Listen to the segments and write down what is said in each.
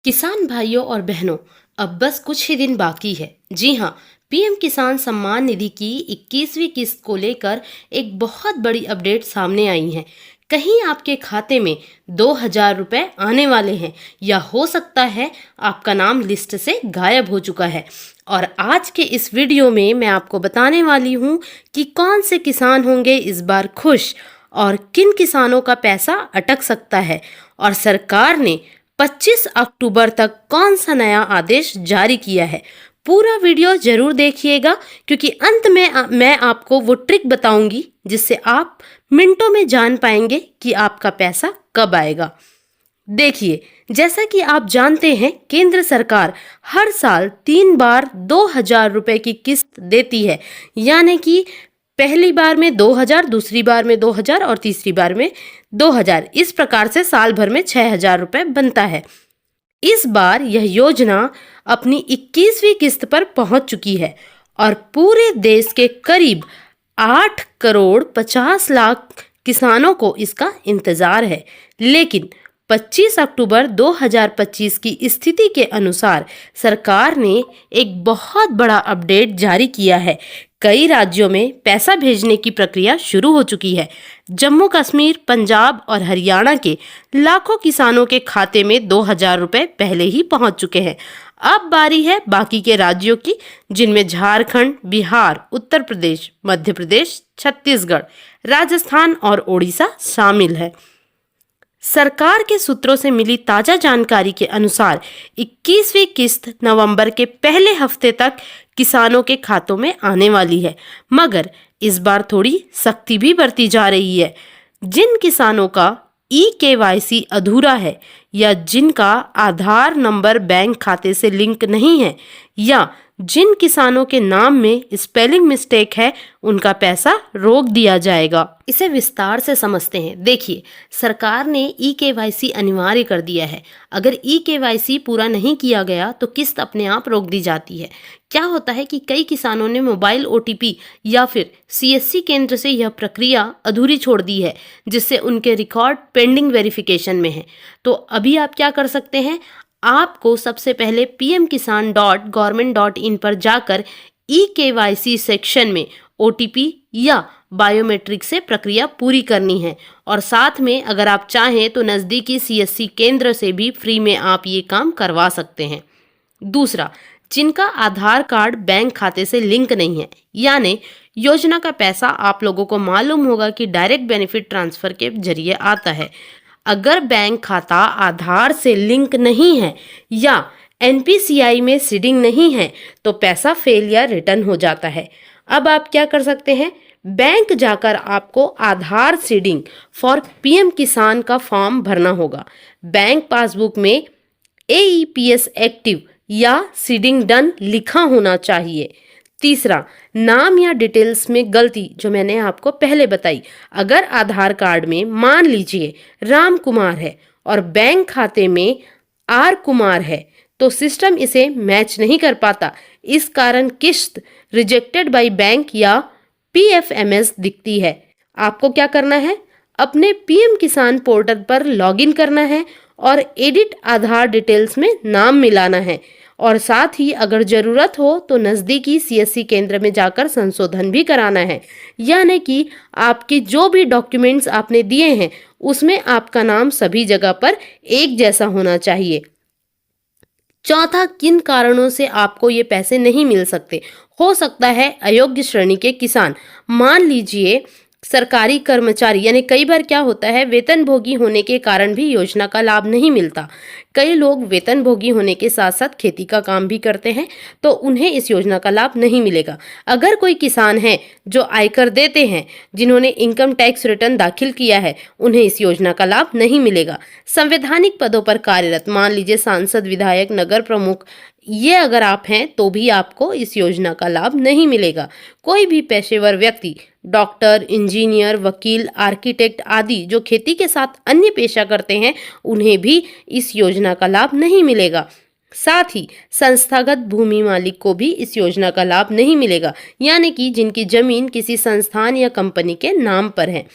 किसान भाइयों और बहनों, अब बस कुछ ही दिन बाकी है। जी हाँ, पीएम किसान सम्मान निधि की 21वीं किस्त को लेकर एक बहुत बड़ी अपडेट सामने आई है। कहीं आपके खाते में 2,000 रुपए आने वाले हैं या हो सकता है आपका नाम लिस्ट से गायब हो चुका है। और आज के इस वीडियो में मैं आपको बताने वाली हूँ कि कौन से किसान होंगे इस बार खुश और किन किसानों का पैसा अटक सकता है, और सरकार ने 25 अक्टूबर तक कौन सा नया आदेश जारी किया है। पूरा वीडियो जरूर देखिएगा, क्योंकि अंत में मैं आपको वो ट्रिक बताऊंगी जिससे आप मिनटों में जान पाएंगे कि आपका पैसा कब आएगा। देखिए, जैसा कि आप जानते हैं, केंद्र सरकार हर साल 3 बार 2,000 रुपए की किस्त देती है। यानी कि पहली बार में 2,000, दूसरी बार में 2,000 और तीसरी बार में 2,000। इस प्रकार से साल भर में 6,000 रुपए बनता है। इस बार यह योजना अपनी 21वीं किस्त पर पहुंच चुकी है और पूरे देश के करीब 8 करोड़ 50 लाख किसानों को इसका इंतजार है। लेकिन 25 अक्टूबर 2025 की स्थिति के अनुसार सरकार ने एक बहुत बड़ा अपडेट जारी किया है। कई राज्यों में पैसा भेजने की प्रक्रिया शुरू हो चुकी है। जम्मू कश्मीर, पंजाब और हरियाणा के लाखों किसानों के खाते में 2,000 रुपए पहले ही पहुंच चुके हैं। अब बारी है बाकी के राज्यों की, जिनमें झारखंड, बिहार, उत्तर प्रदेश, मध्य प्रदेश, छत्तीसगढ़, राजस्थान और ओडिशा शामिल है। सरकार के सूत्रों से मिली ताजा जानकारी के अनुसार 21वीं किस्त नवंबर के पहले हफ्ते तक किसानों के खातों में आने वाली है। मगर इस बार थोड़ी सख्ती भी बरती जा रही है। जिन किसानों का eKYC अधूरा है या जिनका आधार नंबर बैंक खाते से लिंक नहीं है या जिन किसानों के नाम में स्पेलिंग मिस्टेक है, उनका पैसा रोक दिया जाएगा। इसे विस्तार से समझते हैं। देखिए, सरकार ने eKYC अनिवार्य कर दिया है। अगर eKYC पूरा नहीं किया गया तो किस्त अपने आप रोक दी जाती है। क्या होता है कि कई किसानों ने मोबाइल OTP या फिर CSC केंद्र से यह प्रक्रिया अधूरी छोड़ दी है, जिससे उनके रिकॉर्ड पेंडिंग वेरिफिकेशन में है। तो अभी आप क्या कर सकते हैं, आपको सबसे पहले pmkisan.government.in पर जाकर eKYC सेक्शन में OTP या बायोमेट्रिक से प्रक्रिया पूरी करनी है। और साथ में अगर आप चाहें तो नज़दीकी CSC केंद्र से भी फ्री में आप ये काम करवा सकते हैं। दूसरा, जिनका आधार कार्ड बैंक खाते से लिंक नहीं है, यानी योजना का पैसा आप लोगों को मालूम होगा कि डायरेक्ट बेनिफिट ट्रांसफर के जरिए आता है। अगर बैंक खाता आधार से लिंक नहीं है या NPCI में सीडिंग नहीं है तो पैसा फेल या रिटर्न हो जाता है। अब आप क्या कर सकते हैं, बैंक जाकर आपको आधार सीडिंग फॉर PM किसान का फॉर्म भरना होगा। बैंक पासबुक में AEPS एक्टिव या सीडिंग डन लिखा होना चाहिए। तीसरा, नाम या डिटेल्स में गलती, जो मैंने आपको पहले बताई। अगर आधार कार्ड में मान लीजिए राम कुमार है और बैंक खाते में R कुमार है तो सिस्टम इसे मैच नहीं कर पाता। इस कारण किस्त रिजेक्टेड बाय बैंक या PFMS दिखती है। आपको क्या करना है, अपने PM किसान पोर्टल पर लॉगिन करना है और एडिट आधार डिटेल्स में नाम मिलाना है। और साथ ही अगर ज़रूरत हो तो नज़दीकी CSC केंद्र में जाकर संशोधन भी कराना है। यानी कि आपकी जो भी डॉक्यूमेंट्स आपने दिए हैं उसमें आपका नाम सभी जगह पर एक जैसा होना चाहिए। चौथा, किन कारणों से आपको ये पैसे नहीं मिल सकते। हो सकता है अयोग्य श्रेणी के किसान, मान लीजिए सरकारी कर्मचारी, यानी कई बार क्या होता है, वेतनभोगी होने के कारण भी योजना का लाभ नहीं मिलता। कई लोग वेतनभोगी होने के साथ साथ खेती का काम भी करते हैं तो उन्हें इस योजना का लाभ नहीं मिलेगा। अगर कोई किसान है जो आयकर देते हैं, जिन्होंने इनकम टैक्स रिटर्न दाखिल किया है, उन्हें इस योजना का लाभ नहीं मिलेगा। संवैधानिक पदों पर कार्यरत, मान लीजिए सांसद, विधायक, नगर प्रमुख, ये अगर आप हैं तो भी आपको इस योजना का लाभ नहीं मिलेगा। कोई भी पेशेवर व्यक्ति, डॉक्टर, इंजीनियर, वकील, आर्किटेक्ट आदि जो खेती के साथ अन्य पेशा करते हैं, उन्हें भी इस योजना का लाभ नहीं मिलेगा। साथ ही संस्थागत भूमि मालिक को भी इस योजना का लाभ नहीं मिलेगा, यानी कि जिनकी जमीन किसी संस्थान या कंपनी के नाम पर है।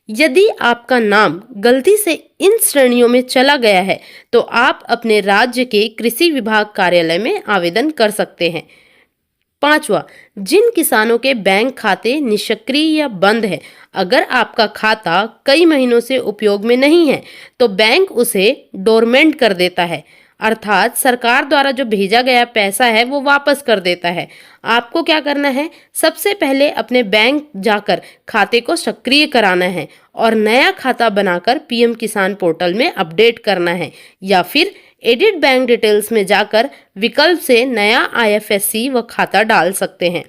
यदि आपका नाम गलती से इन श्रेणियों में चला गया है तो आप अपने राज्य के कृषि विभाग कार्यालय में आवेदन कर सकते हैं। पांचवा, जिन किसानों के बैंक खाते निष्क्रिय या बंद है, अगर आपका खाता कई महीनों से उपयोग में नहीं है तो बैंक उसे डोरमेंट कर देता है, अर्थात सरकार द्वारा जो भेजा गया पैसा है वो वापस कर देता है। आपको क्या करना है, सबसे पहले अपने बैंक जाकर खाते को सक्रिय कराना है और नया खाता बनाकर पीएम किसान पोर्टल में अपडेट करना है, या फिर एडिट बैंक डिटेल्स में जाकर विकल्प से नया आईएफएससी व खाता डाल सकते हैं।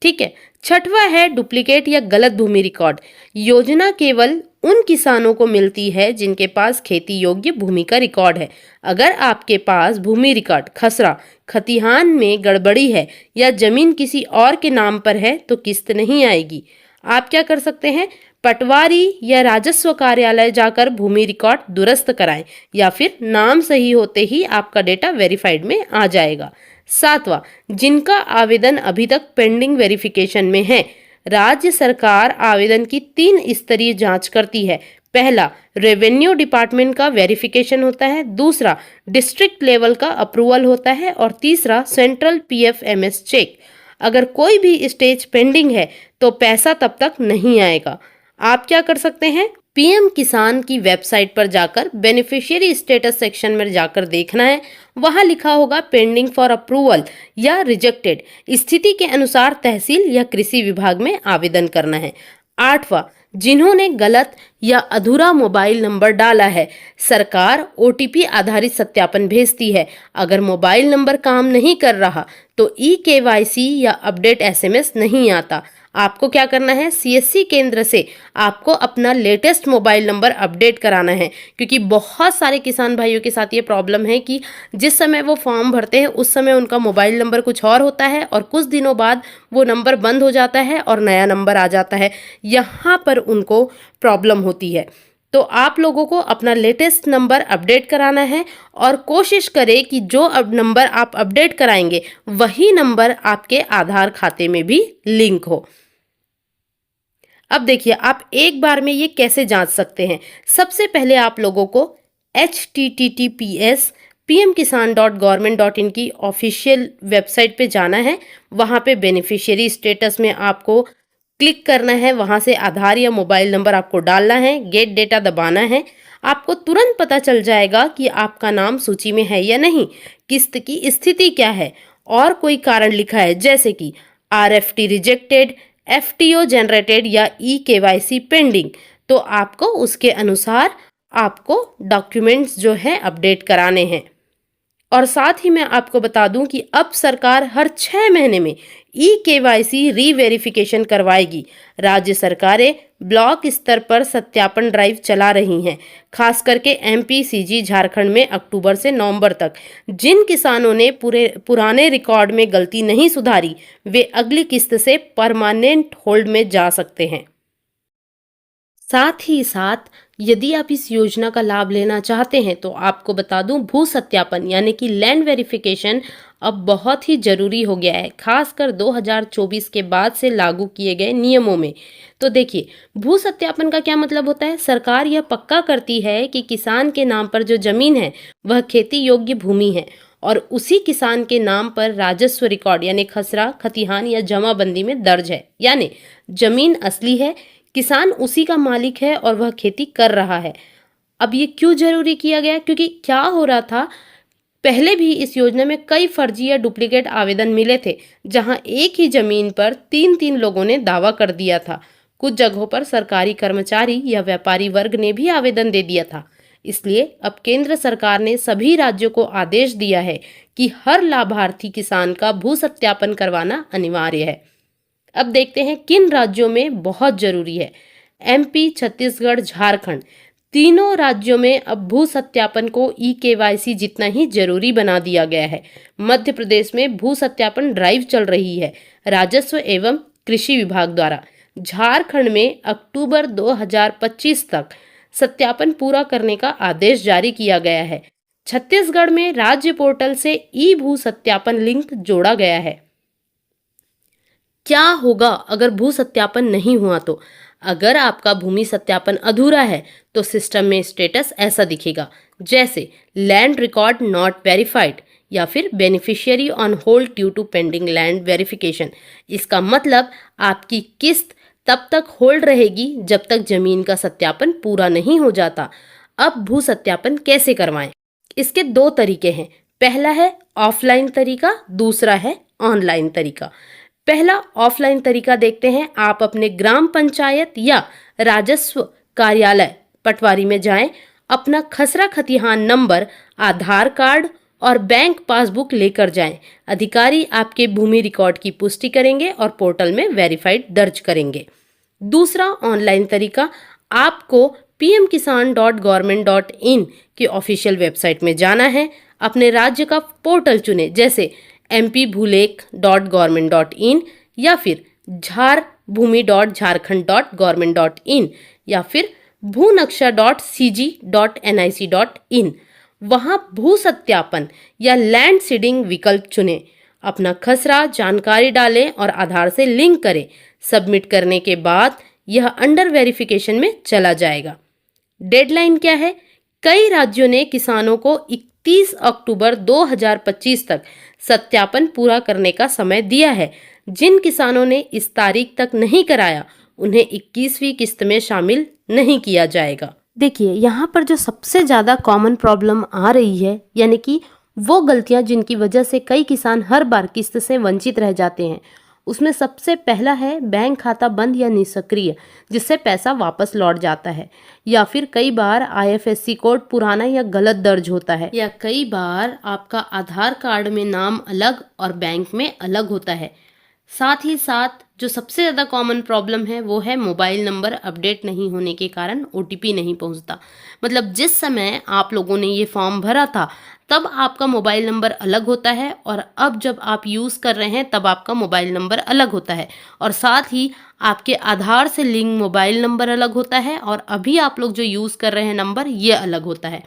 ठीक है। छठवा है डुप्लीकेट या गलत भूमि रिकॉर्ड। योजना केवल उन किसानों को मिलती है जिनके पास खेती योग्य भूमि का रिकॉर्ड है। अगर आपके पास भूमि रिकॉर्ड खसरा, खतिहान में गड़बड़ी है या जमीन किसी और के नाम पर है तो किस्त नहीं आएगी। आप क्या कर सकते हैं, पटवारी या राजस्व कार्यालय जाकर भूमि रिकॉर्ड दुरुस्त कराएं, या फिर नाम सही होते ही आपका डेटा वेरीफाइड में आ जाएगा। सातवां, जिनका आवेदन अभी तक पेंडिंग वेरिफिकेशन में है, राज्य सरकार आवेदन की 3 स्तरीय जांच करती है। पहला, रेवेन्यू डिपार्टमेंट का वेरिफिकेशन होता है, दूसरा डिस्ट्रिक्ट लेवल का अप्रूवल होता है और तीसरा सेंट्रल पीएफएमएस चेक। अगर कोई भी स्टेज पेंडिंग है तो पैसा तब तक नहीं आएगा। आप क्या कर सकते हैं, पीएम किसान की वेबसाइट पर जाकर बेनिफिशियरी स्टेटस सेक्शन में जाकर देखना है, वहां लिखा होगा पेंडिंग फॉर अप्रूवल या रिजेक्टेड। स्थिति के अनुसार तहसील या कृषि विभाग में आवेदन करना है। आठवां, जिन्होंने गलत या अधूरा मोबाइल नंबर डाला है, सरकार ओटीपी आधारित सत्यापन भेजती है। अगर मोबाइल नंबर काम नहीं कर रहा तो ई-केवाईसी या अपडेट एसएमएस नहीं आता। आपको क्या करना है, सीएससी केंद्र से आपको अपना लेटेस्ट मोबाइल नंबर अपडेट कराना है, क्योंकि बहुत सारे किसान भाइयों के साथ ये प्रॉब्लम है कि जिस समय वो फॉर्म भरते हैं उस समय उनका मोबाइल नंबर कुछ और होता है और कुछ दिनों बाद वो नंबर बंद हो जाता है और नया नंबर आ जाता है। यहाँ पर उनको प्रॉब्लम होती है। तो आप लोगों को अपना लेटेस्ट नंबर अपडेट कराना है और कोशिश करें कि जो अब नंबर आप अपडेट कराएंगे वही नंबर आपके आधार खाते में भी लिंक हो। अब देखिए आप एक बार में ये कैसे जांच सकते हैं। सबसे पहले आप लोगों को https pmkisan.government.in की ऑफिशियल वेबसाइट पे जाना है। वहाँ पे बेनिफिशियरी स्टेटस में आपको क्लिक करना है, वहाँ से आधार या मोबाइल नंबर आपको डालना है, गेट डेटा दबाना है। आपको तुरंत पता चल जाएगा कि आपका नाम सूची में है या नहीं, किस्त की स्थिति क्या है और कोई कारण लिखा है जैसे कि आरएफटी रिजेक्टेड, एफटीओ जनरेटेड या ई-केवाईसी पेंडिंग, तो आपको उसके अनुसार आपको डॉक्यूमेंट्स जो है अपडेट कराने हैं। और साथ ही मैं आपको बता दूं कि अब सरकार हर 6 महीने में ई-केवाईसी रीवेरिफिकेशन करवाएगी। राज्य सरकारें ब्लॉक स्तर पर सत्यापन ड्राइव चला रही हैं, खास करके एमपीसीजी झारखंड में अक्टूबर से नवंबर तक। जिन किसानों ने पुराने रिकॉर्ड में गलती नहीं सुधारी वे अगली किस्त से परमानेंट होल्ड में जा सकते हैं। साथ ही साथ यदि आप इस योजना का लाभ लेना चाहते हैं तो आपको बता दूं, भू सत्यापन यानी कि लैंड वेरिफिकेशन अब बहुत ही जरूरी हो गया है, खासकर 2024 के बाद से लागू किए गए नियमों में। तो देखिए, भू सत्यापन का क्या मतलब होता है, सरकार यह पक्का करती है कि किसान के नाम पर जो जमीन है वह खेती योग्य भूमि है और उसी किसान के नाम पर राजस्व रिकॉर्ड यानी खसरा, खतिहान या जमाबंदी में दर्ज है, यानी जमीन असली है, किसान उसी का मालिक है और वह खेती कर रहा है। अब ये क्यों जरूरी किया गया, क्योंकि क्या हो रहा था, पहले भी इस योजना में कई फर्जी या डुप्लीकेट आवेदन मिले थे, जहां एक ही जमीन पर 3-3 लोगों ने दावा कर दिया था। कुछ जगहों पर सरकारी कर्मचारी या व्यापारी वर्ग ने भी आवेदन दे दिया था। इसलिए अब केंद्र सरकार ने सभी राज्यों को आदेश दिया है कि हर लाभार्थी किसान का भू सत्यापन करवाना अनिवार्य है। अब देखते हैं किन राज्यों में बहुत जरूरी है। एमपी, छत्तीसगढ़, झारखंड, तीनों राज्यों में अब भू सत्यापन को ई-केवाईसी जितना ही जरूरी बना दिया गया है। मध्य प्रदेश में भू सत्यापन ड्राइव चल रही है राजस्व एवं कृषि विभाग द्वारा। झारखंड में अक्टूबर 2025 तक सत्यापन पूरा करने का आदेश जारी किया गया है। छत्तीसगढ़ में राज्य पोर्टल से ई भू सत्यापन लिंक जोड़ा गया है। क्या होगा अगर भू सत्यापन नहीं हुआ तो? अगर आपका भूमि सत्यापन अधूरा है तो सिस्टम में स्टेटस ऐसा दिखेगा, जैसे लैंड रिकॉर्ड नॉट वेरीफाइड या फिर beneficiary on hold due to pending land verification. इसका मतलब आपकी किस्त तब तक होल्ड रहेगी जब तक जमीन का सत्यापन पूरा नहीं हो जाता। अब भू सत्यापन कैसे करवाएं? इसके दो तरीके हैं। पहला है ऑफलाइन तरीका, दूसरा है ऑनलाइन तरीका। पहला ऑफलाइन तरीका देखते हैं। आप अपने ग्राम पंचायत या राजस्व कार्यालय पटवारी में जाएं, अपना खसरा खतिहान नंबर, आधार कार्ड और बैंक पासबुक लेकर जाएं। अधिकारी आपके भूमि रिकॉर्ड की पुष्टि करेंगे और पोर्टल में वेरीफाइड दर्ज करेंगे। दूसरा ऑनलाइन तरीका, आपको pmkisan.government.in की ऑफिशियल वेबसाइट में जाना है। अपने राज्य का पोर्टल चुने, जैसे mpbhuleख.government.in या फिर झारभूमि.झारखंड.government.in या फिर भूनक्शा.cg.nic.in। वहां भू सत्यापन या लैंड सीडिंग विकल्प चुनें। अपना खसरा जानकारी डालें और आधार से लिंक करें। सबमिट करने के बाद यह अंडर वेरिफिकेशन में चला जाएगा। डेडलाइन क्या है? कई राज्यों ने किसानों को 31 अक्टूबर 2025 तक सत्यापन पूरा करने का समय दिया है। जिन किसानों ने इस तारीख तक नहीं कराया, उन्हें 21वीं किस्त में शामिल नहीं किया जाएगा। देखिए, यहाँ पर जो सबसे ज़्यादा कॉमन प्रॉब्लम आ रही है, यानी कि वो गलतियाँ जिनकी वजह से कई किसान हर बार किस्त से वंचित रह जाते हैं, उसमें सबसे पहला है बैंक खाता बंद या निष्क्रिय, जिससे पैसा वापस लौट जाता है। या फिर कई बार IFSC कोड पुराना या गलत दर्ज होता है, या कई बार आपका आधार कार्ड में नाम अलग और बैंक में अलग होता है। साथ ही साथ जो सबसे ज़्यादा कॉमन प्रॉब्लम है वो है मोबाइल नंबर अपडेट नहीं होने के कारण OTP नहीं पहुंचता। मतलब जिस समय आप लोगों ने ये फॉर्म भरा था तब आपका मोबाइल नंबर अलग होता है, और अब जब आप यूज़ कर रहे हैं तब आपका मोबाइल नंबर अलग होता है, और साथ ही आपके आधार से लिंक मोबाइल नंबर अलग होता है, और अभी आप लोग जो यूज़ कर रहे हैं नंबर ये अलग होता है।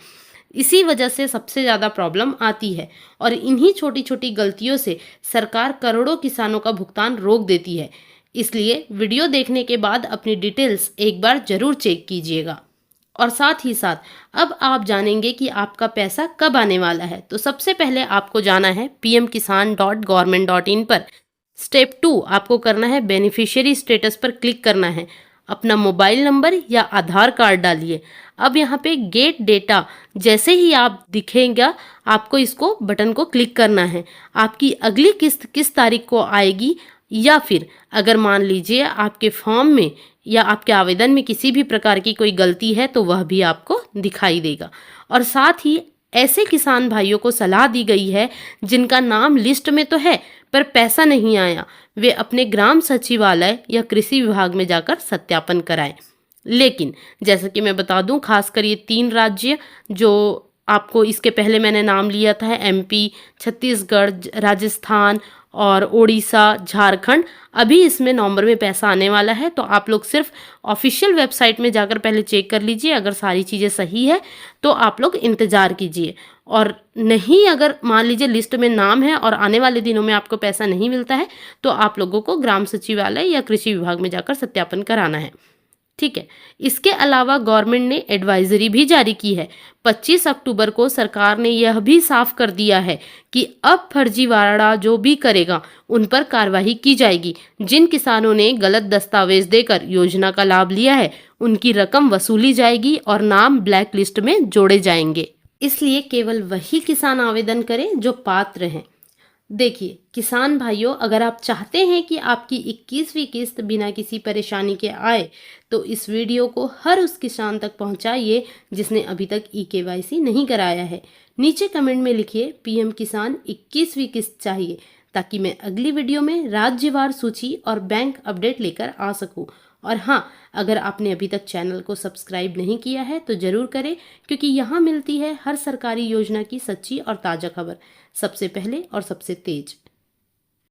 इसी वजह से सबसे ज़्यादा प्रॉब्लम आती है, और इन्हीं छोटी छोटी गलतियों से सरकार करोड़ों किसानों का भुगतान रोक देती है। इसलिए वीडियो देखने के बाद अपनी डिटेल्स एक बार ज़रूर चेक कीजिएगा। और साथ ही साथ अब आप जानेंगे कि आपका पैसा कब आने वाला है। तो सबसे पहले आपको जाना है pmkisan.government.in पर। स्टेप 2 आपको करना है बेनिफिशियरी स्टेटस पर क्लिक करना है। अपना मोबाइल नंबर या आधार कार्ड डालिए। अब यहाँ पे गेट डेटा जैसे ही आप दिखेगा, आपको इसको बटन को क्लिक करना है। आपकी अगली किस्त किस तारीख को आएगी, या फिर अगर मान लीजिए आपके फॉर्म में या आपके आवेदन में किसी भी प्रकार की कोई गलती है तो वह भी आपको दिखाई देगा। और साथ ही ऐसे किसान भाइयों को सलाह दी गई है जिनका नाम लिस्ट में तो है पर पैसा नहीं आया, वे अपने ग्राम सचिवालय या कृषि विभाग में जाकर सत्यापन कराएं। लेकिन जैसा कि मैं बता दूं, खासकर ये 3 राज्य जो आपको इसके पहले मैंने नाम लिया था, MP, छत्तीसगढ़, राजस्थान और उड़ीसा, झारखंड, अभी इसमें नवंबर में पैसा आने वाला है। तो आप लोग सिर्फ ऑफिशियल वेबसाइट में जाकर पहले चेक कर लीजिए। अगर सारी चीज़ें सही है तो आप लोग इंतज़ार कीजिए, और नहीं अगर मान लीजिए लिस्ट में नाम है और आने वाले दिनों में आपको पैसा नहीं मिलता है तो आप लोगों को ग्राम सचिवालय या कृषि विभाग में जाकर सत्यापन कराना है। ठीक है। इसके अलावा गवर्नमेंट ने एडवाइजरी भी जारी की है। 25 अक्टूबर को सरकार ने यह भी साफ कर दिया है कि अब फर्जीवाड़ा जो भी करेगा उन पर कार्रवाई की जाएगी। जिन किसानों ने गलत दस्तावेज देकर योजना का लाभ लिया है उनकी रकम वसूली जाएगी और नाम ब्लैक लिस्ट में जोड़े जाएंगे। इसलिए केवल वही किसान आवेदन करें जो पात्र हैं। देखिए किसान भाइयों, अगर आप चाहते हैं कि आपकी 21वीं किस्त बिना किसी परेशानी के आए तो इस वीडियो को हर उस किसान तक पहुंचाइए जिसने अभी तक eKYC नहीं कराया है। नीचे कमेंट में लिखिए PM किसान 21वीं किस्त चाहिए, ताकि मैं अगली वीडियो में राज्यवार सूची और बैंक अपडेट लेकर आ सकूं। और हाँ, अगर आपने अभी तक चैनल को सब्सक्राइब नहीं किया है तो ज़रूर करें, क्योंकि यहाँ मिलती है हर सरकारी योजना की सच्ची और ताज़ा खबर सबसे पहले और सबसे तेज।